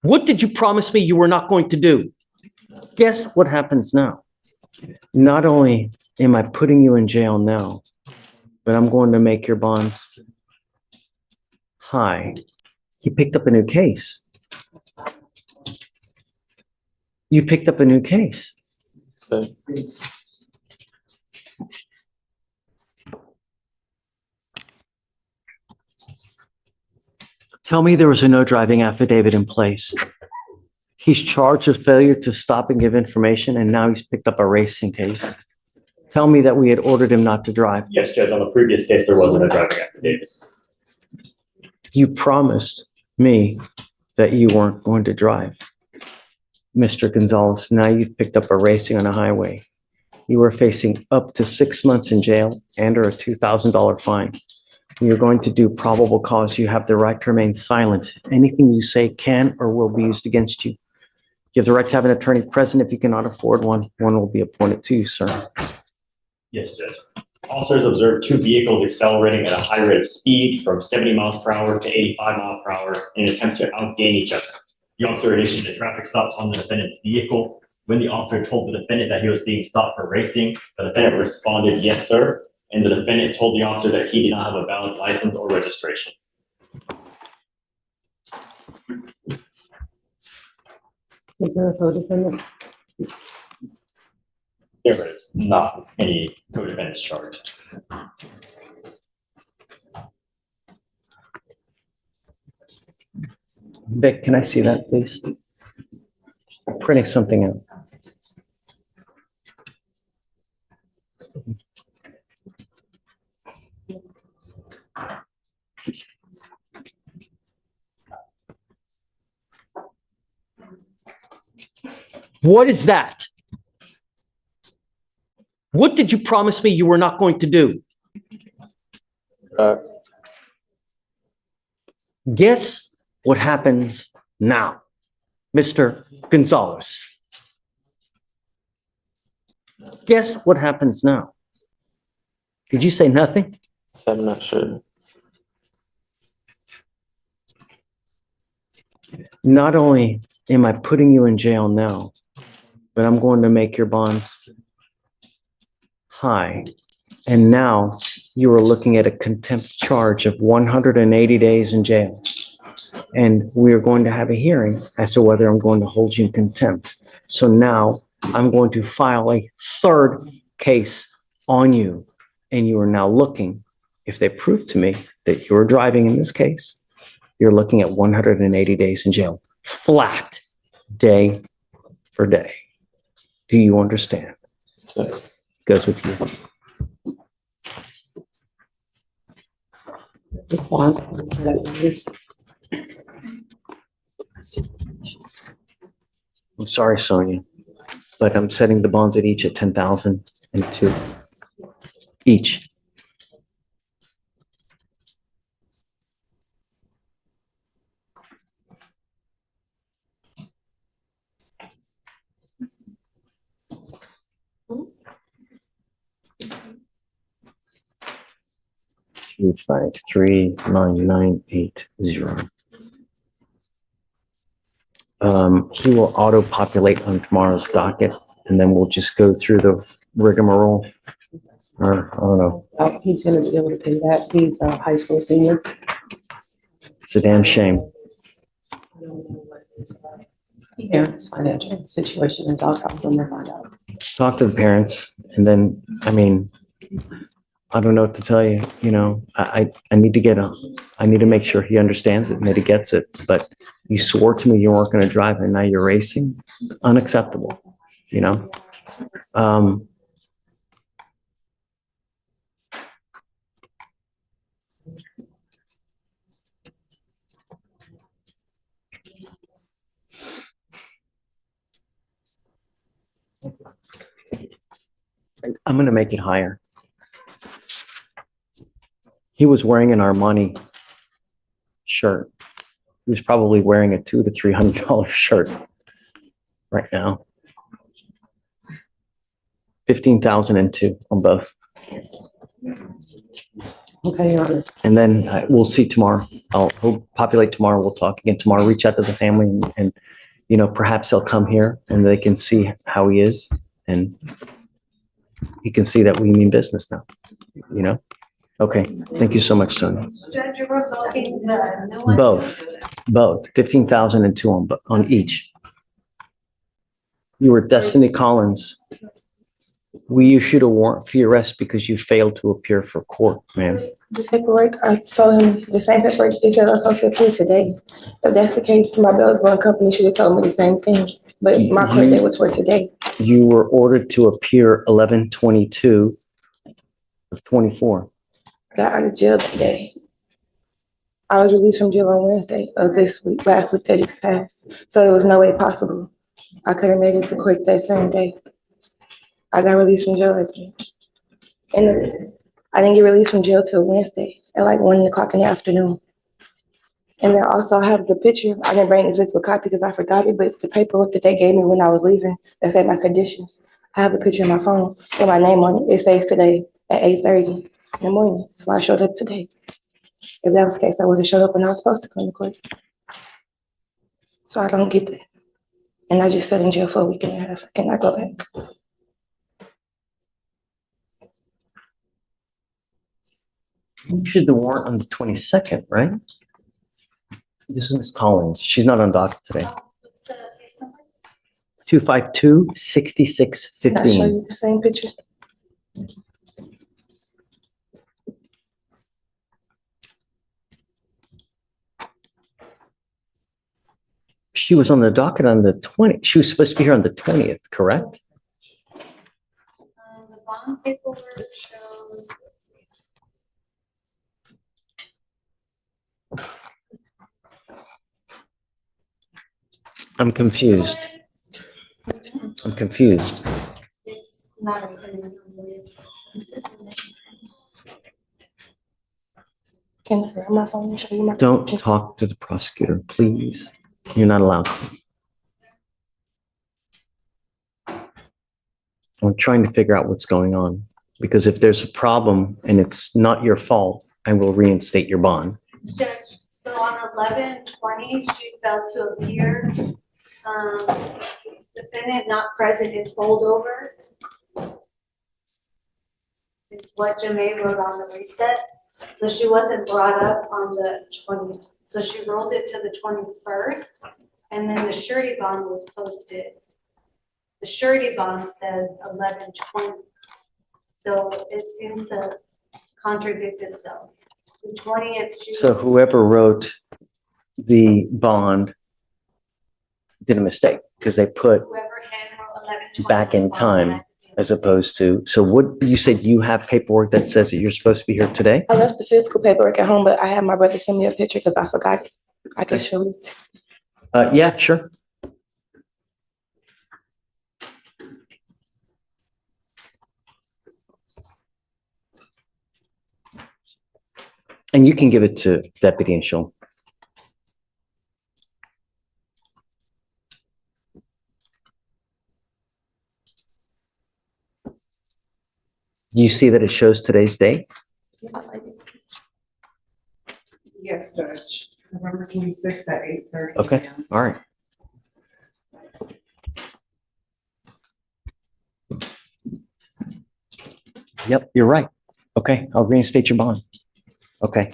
What did you promise me you were not going to do? Guess what happens now? Not only am I putting you in jail now, but I'm going to make your bonds high. You picked up a new case. You picked up a new case. So, Tell me there was a no driving affidavit in place. He's charged with failure to stop and give information, and now he's picked up a racing case. Tell me that we had ordered him not to drive. Yes, Judge, on the previous case, there wasn't a driving affidavit. You promised me that you weren't going to drive. Mr. Gonzalez, now you've picked up a racing on a highway. You are facing up to 6 months in jail and or a $2,000 fine. You're going to do probable cause. You have the right to remain silent. Anything you say can or will be used against you. You have the right to have an attorney present. If you cannot afford one, one will be appointed to you, sir. Yes, Judge. Officers observed two vehicles accelerating at a high rate of speed from 70 miles per hour to 85 miles per hour in an attempt to outgain each other. The officer initiated a traffic stop on the defendant's vehicle. When the officer told the defendant that he was being stopped for racing, the defendant responded, "Yes, sir." And the defendant told the officer that he did not have a valid license or registration. Is there a co-defendant? There is not any co-defendants charged. Vic, can I see that, please? I'm printing something out. What is that? What did you promise me you were not going to do? Guess what happens now, Mr. Gonzalez? Guess what happens now? Did you say nothing? I'm not sure. Not only am I putting you in jail now, but I'm going to make your bonds high. And now you are looking at a contempt charge of 180 days in jail. And we are going to have a hearing as to whether I'm going to hold you in contempt. So now I'm going to file a third case on you. And you are now looking, if they prove to me that you're driving in this case, you're looking at 180 days in jail, flat, day for day. Do you understand? So, Goes with you. I'm sorry, Sonia, but I'm setting the bonds at each at 10,000 and 2 each. Two, 5, 3, 9, 9, 8, 0. He will auto-populate on tomorrow's docket, and then we'll just go through the rigmarole. Or, I don't know. Oh, he's gonna be able to pay that. He's a high school senior. It's a damn shame. I don't know what his parents' financial situation is. I'll talk to him and find out. Talk to the parents, and then, I mean, I don't know what to tell you. You know, I need to make sure he understands it and that he gets it. But you swore to me you weren't going to drive, and now you're racing. Unacceptable. You know. I'm going to make it higher. He was wearing an Armani shirt. He was probably wearing a $200 to $300 shirt right now. 15,002 on both. Okay, Your Honor. And then we'll see tomorrow. We'll populate tomorrow. We'll talk again tomorrow. Reach out to the family and, you know, perhaps they'll come here and they can see how he is. And he can see that we mean business now, you know? Okay. Thank you so much, Sonia. Judge, you're revoking the new one? Both 15,000 and two on each. You were Destiny Collins. We issued a warrant for your arrest because you failed to appear for court, ma'am. The paperwork, I told him the same paperwork, it said I was supposed to appear today. If that's the case, my bail bond company should have told me the same thing, but my court date was for today. You were ordered to appear 11/22 of 24. Got out of jail that day. I was released from jail on Wednesday of this week, last week that just passed. So there was no way possible. I could have made it to court that same day. I got released from jail that day. And I didn't get released from jail till Wednesday at like 1 o'clock in the afternoon. And then also I have the picture. I didn't bring the physical copy because I forgot it, but the paperwork that they gave me when I was leaving, that said my conditions. I have a picture in my phone with my name on it. It says today at 8:30 in the morning. So I showed up today. If that was the case, I would have showed up when I was supposed to come to court. So I don't get that. And I just sat in jail for a week and a half. I cannot go back. You issued the warrant on the 22nd, right? This is Miss Collins. She's not on docket today. What's the case number? 252 Can I show 6615. you the same picture? She was on the docket on the 20th. She was supposed to be here on the 20th, correct? The bond paperwork shows, let's see. I'm confused. I'm confused. It's not a. Can I grab my phone and show you my Don't picture? talk to the prosecutor, please. You're not allowed to. I'm trying to figure out what's going on, because if there's a problem and it's not your fault, I will reinstate your bond. Judge, so on 11/20, she failed to appear. Defendant not present in holdover is what Jemaine wrote on the reset. So she wasn't brought up on the 20th. So she rolled it to the 21st, and then the surety bond was posted. The surety bond says 11/20. So it seems to contradict itself. The 20th. So whoever wrote the bond did a mistake because they put Whoever handwrote 11/20 back in time as opposed to, so what, you said you have paperwork that says that you're supposed to be here today? I left the physical paperwork at home, but I had my brother send me a picture because I forgot it. I can show you. Yeah, sure. And you can give it to Deputy and she'll. You see that it shows today's date? Yes, Judge. November 26th at 8:30. Okay, all right. Yep, you're right. Okay, I'll reinstate your bond. Okay.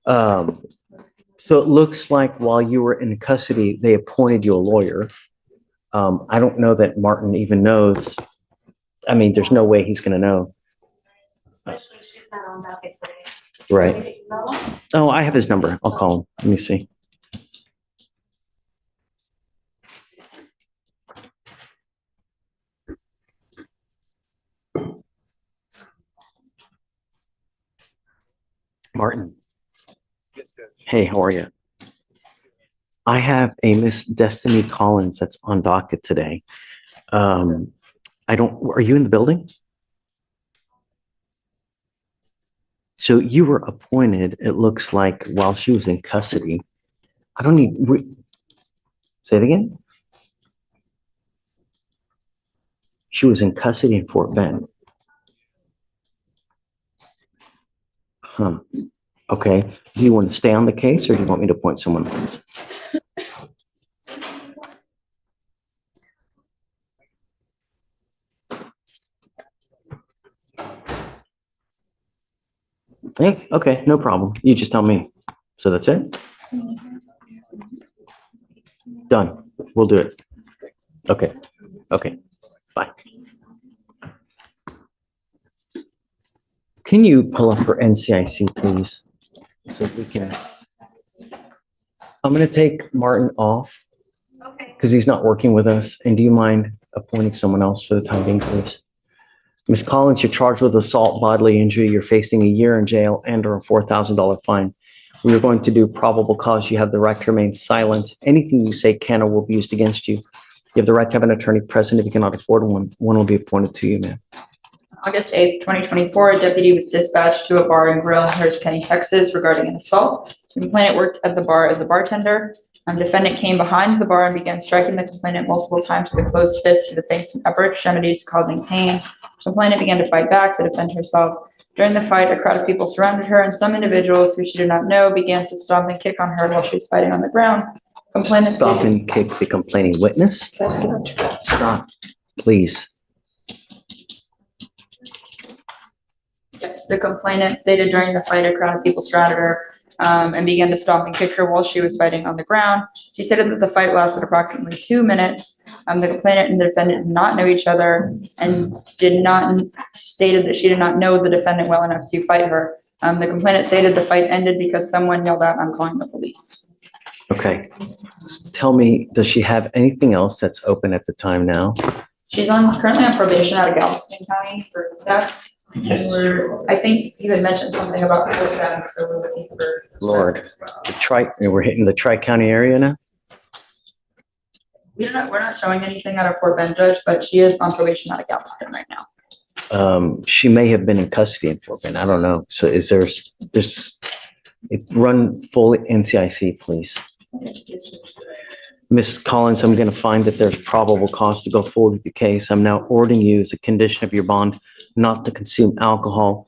So it looks like while you were in custody, they appointed you a lawyer. I don't know that Martin even knows. I mean, there's no way he's gonna know. Especially she's not on docket today. Right. No? Oh, I have his number. I'll call him. Let me see. Martin. Hey, how are you? I have a Miss Destiny Collins that's on docket today. Are you in the building? So you were appointed, it looks like, while she was in custody. I don't need, say it again? She was in custody in Fort Bend. Okay, do you want to stay on the case or do you want me to appoint someone else? Hey, okay, no problem. You just tell me. So that's it? Done. We'll do it. Okay, okay, bye. Can you pull up her NCIC, please? So we can. I'm gonna take Martin off Okay. because he's not working with us. And do you mind appointing someone else for the time being, please? Ms. Collins, you're charged with assault, bodily injury. You're facing a year in jail and or a $4,000 fine. We are going to do probable cause. You have the right to remain silent. Anything you say can or will be used against you. You have the right to have an attorney present. If you cannot afford one, one will be appointed to you, ma'am. August 8th, 2024, a deputy was dispatched to a bar and grill in Harris County, Texas regarding an assault. The complainant worked at the bar as a bartender. Defendant came behind the bar and began striking the complainant multiple times with a closed fist to the face and upper extremities, causing pain. Complainant began to fight back to defend herself. During the fight, a crowd of people surrounded her, and some individuals who she did not know began to stomp and kick on her while she was fighting on the ground. Complainant Stop and kick the complaining witness. That's not true. Stop, please. Yes, the complainant stated during the fight, a crowd of people surrounded her and began to stomp and kick her while she was fighting on the ground. She stated that the fight lasted approximately 2 minutes. The complainant and the defendant did not know each other and stated that she did not know the defendant well enough to fight her. The complainant stated the fight ended because someone yelled out, "I'm calling the police." Okay. Tell me, does she have anything else that's open at the time now? She's currently on probation out of Galveston County for theft. Yes. And I think you had mentioned something about the theft, so we're looking for. Lord. We're hitting the Tri-County area now? We're not showing anything out of Fort Bend, Judge, but she is on probation out of Galveston right now. She may have been in custody in Fort Bend. I don't know. So is run full NCIC, please. Ms. Collins, I'm going to find that there's probable cause to go forward with the case. I'm now ordering you as a condition of your bond not to consume alcohol,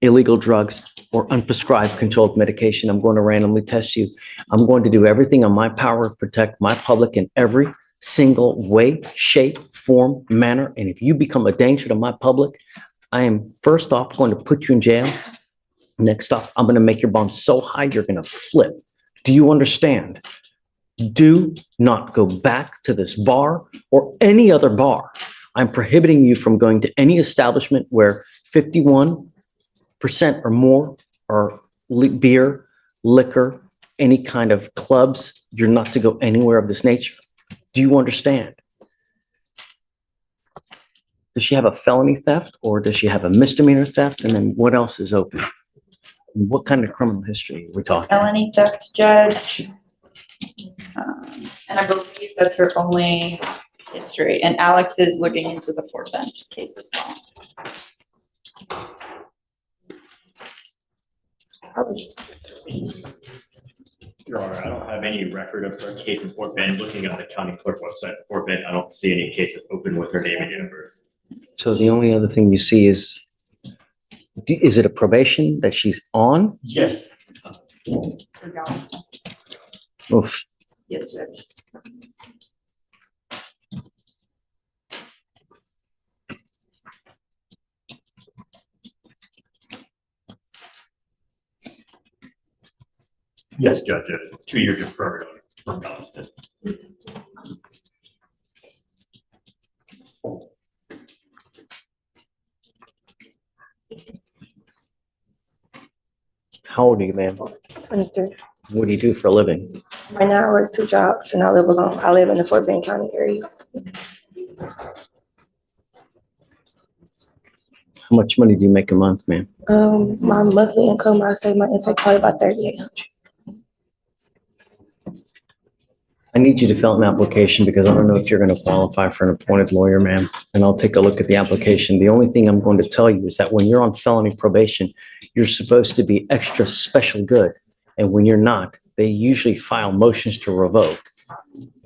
illegal drugs, or unprescribed controlled medication. I'm going to randomly test you. I'm going to do everything in my power to protect my public in every single way, shape, form, manner. And if you become a danger to my public, I am first off going to put you in jail. Next off, I'm going to make your bond so high, you're going to flip. Do you understand? Do not go back to this bar or any other bar. I'm prohibiting you from going to any establishment where 51% or more are beer, liquor, any kind of clubs. You're not to go anywhere of this nature. Do you understand? Does she have a felony theft or does she have a misdemeanor theft? And then what else is open? What kind of criminal history are we talking? Felony theft, Judge. And I believe that's her only history. And Alex is looking into the Fort Bend case as well. Your Honor, I don't have any record of her case in Fort Bend. Looking at the county clerk website for Fort Bend, I don't see any cases open with her name and date of birth. So the only other thing you see is it a probation that she's on? Yes. For Galveston. Oof. Yes, Judge. Yes, Judge. 2 years of program from Galveston. How old are you, ma'am? 23. What do you do for a living? Right now, I work 2 jobs and I live alone. I live in the Fort Bend County area. How much money do you make a month, ma'am? My monthly income, I say my intake probably about 3,800. I need you to fill out an application because I don't know if you're going to qualify for an appointed lawyer, ma'am. And I'll take a look at the application. The only thing I'm going to tell you is that when you're on felony probation, you're supposed to be extra special good. And when you're not, they usually file motions to revoke.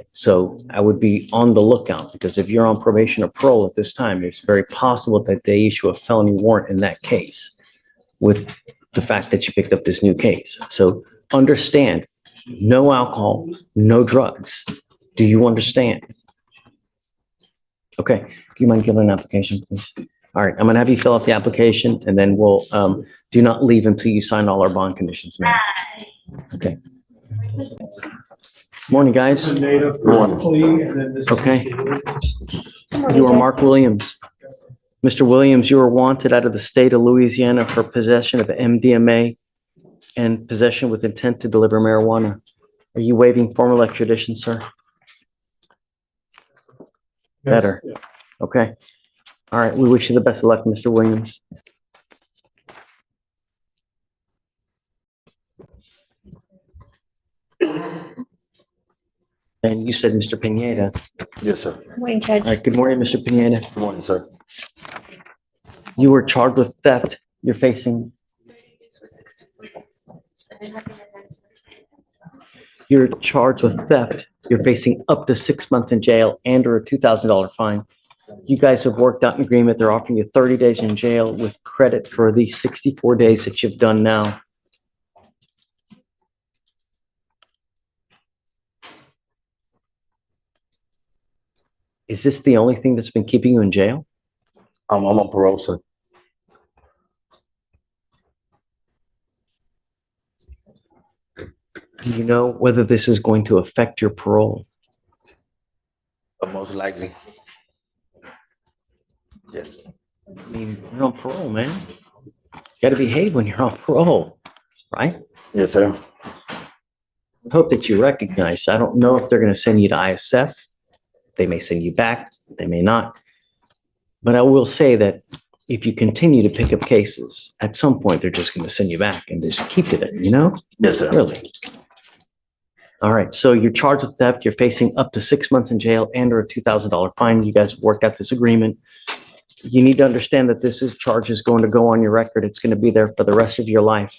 So I would be on the lookout because if you're on probation or parole at this time, it's very possible that they issue a felony warrant in that case with the fact that you picked up this new case. So understand, no alcohol, no drugs. Do you understand? Okay, do you mind giving an application, please? All right, I'm gonna have you fill out the application and then we'll, do not leave until you sign all our bond conditions, ma'am. Okay. Morning, guys. Okay. You are Mark Williams. Mr. Williams, you are wanted out of the state of Louisiana for possession of MDMA and possession with intent to deliver marijuana. Are you waiving formal extradition, sir? Better. Okay. All right, we wish you the best of luck, Mr. Williams. And you said Mr. Pineda. Yes, sir. Morning, All right, good morning, Mr. Pineda. Good morning, sir. You were charged with theft. You're facing, you're charged with theft. You're facing up to 6 months in jail and or a $2,000 fine. You guys have worked out an agreement. They're offering you 30 days in jail with credit for the 64 days that you've done now. Is this the only thing that's been keeping you in jail? I'm on parole, sir. Do you know whether this is going to affect your parole? Most likely. Yes. I mean, you're on parole, man. You got to behave when you're on parole, right? Yes, sir. I hope that you recognize, I don't know if they're going to send you to ISF. They may send you back, they may not. But I will say that if you continue to pick up cases, at some point, they're just going to send you back and just keep it in, you know? Yes, sir. Really. All right, so you're charged with theft. You're facing up to 6 months in jail and or a $2,000 fine. You guys worked out this agreement. You need to understand that this charge is going to go on your record. It's going to be there for the rest of your life.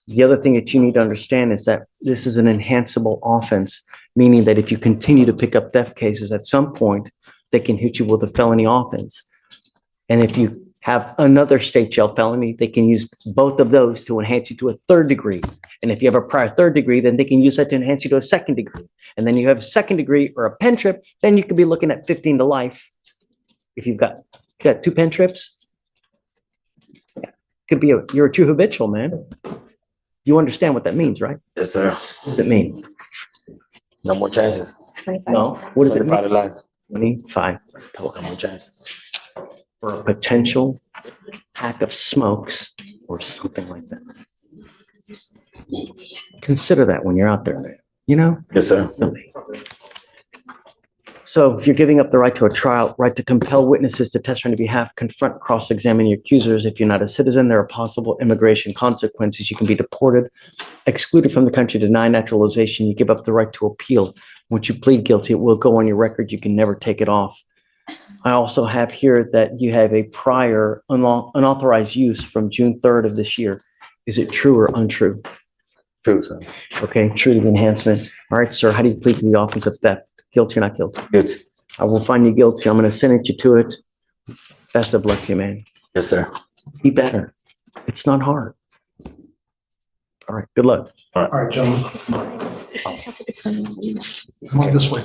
The other thing that you need to understand is that this is an enhanceable offense, meaning that if you continue to pick up theft cases, at some point, they can hit you with a felony offense. And if you have another state jail felony, they can use both of those to enhance you to a third degree. And if you have a prior third degree, then they can use that to enhance you to a second degree. And then you have a second degree or a pen trip, then you could be looking at 15 to life. If you've got 2 pen trips, yeah, could be you're a true habitual, man. You understand what that means, right? Yes, sir. What does it mean? No more chances. No, what does it 25 mean? to life. 25 No more chances. for a potential pack of smokes or something like that. Consider that when you're out there, man. You know? Yes, sir. Really. So you're giving up the right to a trial, right to compel witnesses to testify on your behalf, confront, cross-examine your accusers. If you're not a citizen, there are possible immigration consequences. You can be deported, excluded from the country, denied naturalization. You give up the right to appeal. Once you plead guilty, it will go on your record. You can never take it off. I also have here that you have a prior unauthorized use from June 3rd of this year. Is it true or untrue? True, sir. Okay, true to the enhancement. All right, sir, how do you plead to the offense of theft? Guilty or not guilty? Good. I will find you guilty. I'm going to sentence you to it. Best of luck to you, man. Yes, sir. Be better. It's not hard. All right, good luck. All right, gentlemen. Come on this way.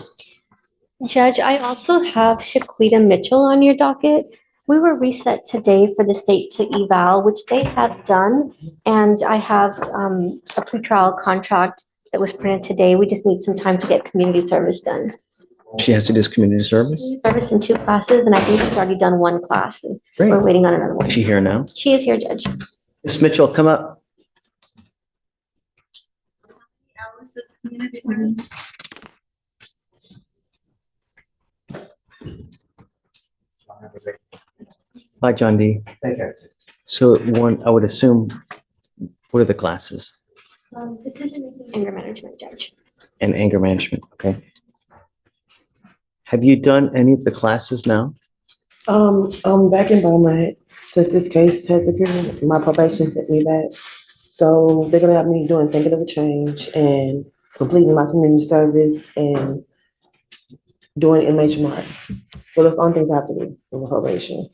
Judge, I also have Shaquita Mitchell on your docket. We were reset today for the state to eval, which they have done. And I have a pretrial contract that was printed today. We just need some time to get community service done. She has to do this community service? Service in 2 classes, and I think she's already done 1 class. And Great. we're waiting on another one. Is she here now? She is here, Judge. Ms. Mitchell, come up. Hi, John D. So one, I would assume, what are the classes? Decision making, anger management, Judge. And anger management, okay. Have you done any of the classes now? I'm back in Beaumont, since this case has occurred, my probation sent me back. So they're gonna have me doing thinking of a change and completing my community service and doing MHMR. So that's the only things I have to do in my probation.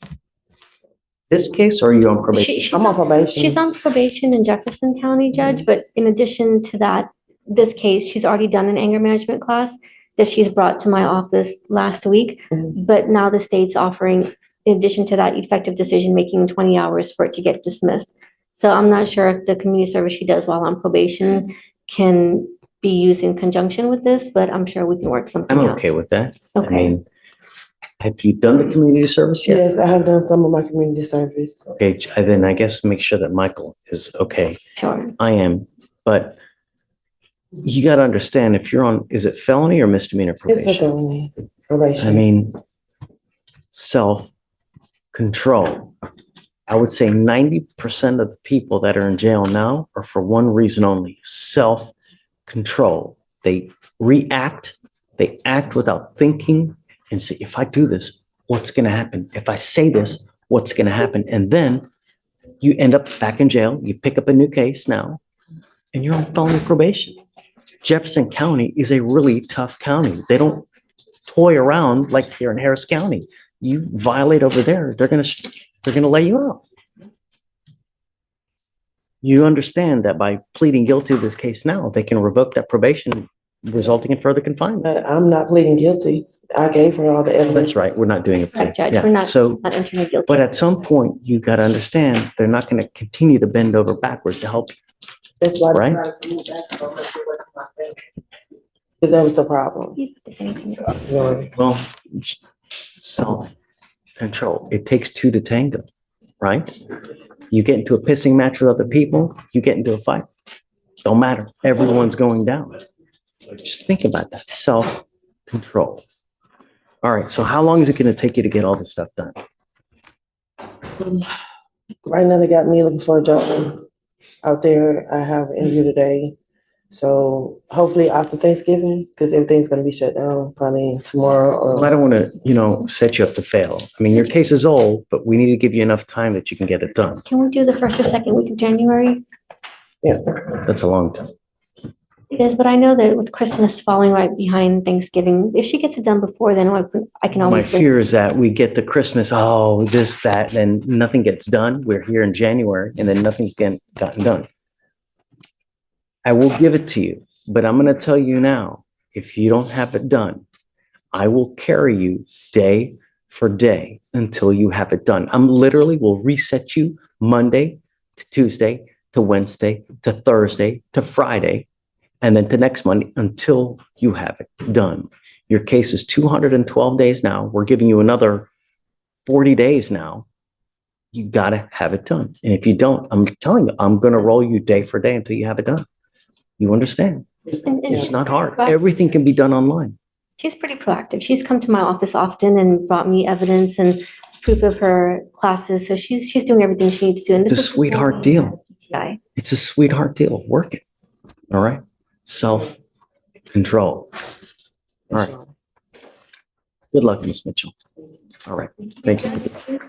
This case, or are you on probation? She's I'm on probation. She's on probation in Jefferson County, Judge, but in addition to that, this case, she's already done an anger management class that she's brought to my office last week. Mhm. But now the state's offering, in addition to that, effective decision-making, 20 hours for it to get dismissed. So I'm not sure if the community service she does while on probation can be used in conjunction with this, but I'm sure we can work something I'm out. okay with that. I Okay, mean, have you done the community service yet? Yes, I have done some of my community service. Okay, then I guess make sure that Michael is okay. sure. I am, but you got to understand if you're on, is it felony or misdemeanor It's a probation? felony probation. I mean, self-control. I would say 90% of the people that are in jail now are for one reason only, self-control. They react, they act without thinking and say, if I do this, what's going to happen? If I say this, what's going to happen? And then you end up back in jail, you pick up a new case now, and you're on felony probation. Jefferson County is a really tough county. They don't toy around like here in Harris County. You violate over there, they're gonna lay you out. You understand that by pleading guilty to this case now, they can revoke that probation, resulting in further confinement. But I'm not pleading guilty. I gave her all the evidence. That's right, we're not doing a plea. Correct, Judge. Yeah. We're not So, entering a guilty. but at some point, you gotta understand, they're not gonna continue to bend over backwards to help you. That's why. Right. Because that was the problem. You put this anything else? Well, self-control. It takes two to tango, right? You get into a pissing match with other people, you get into a fight. Don't matter. Everyone's going down. Just think about that. Self-control. All right. So how long is it going to take you to get all this stuff done? Right now, they got me looking for a job out there. I have an interview today. So hopefully after Thanksgiving, because everything's gonna be shut down probably tomorrow Well, I or. don't want to, set you up to fail. I mean, your case is old, but we need to give you enough time that you can get it done. Can we do the first or second week of January? Yeah, That's a long time. It is, but I know that with Christmas falling right behind Thanksgiving, if she gets it done before, then I can My always. bring- fear is that we get to Christmas, oh, this, that, then nothing gets done. We're here in January and then nothing's gotten done. I will give it to you, but I'm going to tell you now, if you don't have it done, I will carry you day for day until you have it done. I'm literally will reset you Monday to Tuesday to Wednesday to Thursday to Friday, and then to next Monday until you have it done. Your case is 212 days now. We're giving you another 40 days now. You got to have it done. And if you don't, I'm telling you, I'm going to roll you day for day until you have it done. You understand? And It's not hard. Everything can be done online. She's pretty proactive. She's come to my office often and brought me evidence and proof of her classes. So she's doing everything she needs to. And It's a this is sweetheart deal. PTI. It's a sweetheart deal. Work it. All right. Self-control. All right. Good luck, Miss Mitchell. All right. Thank you.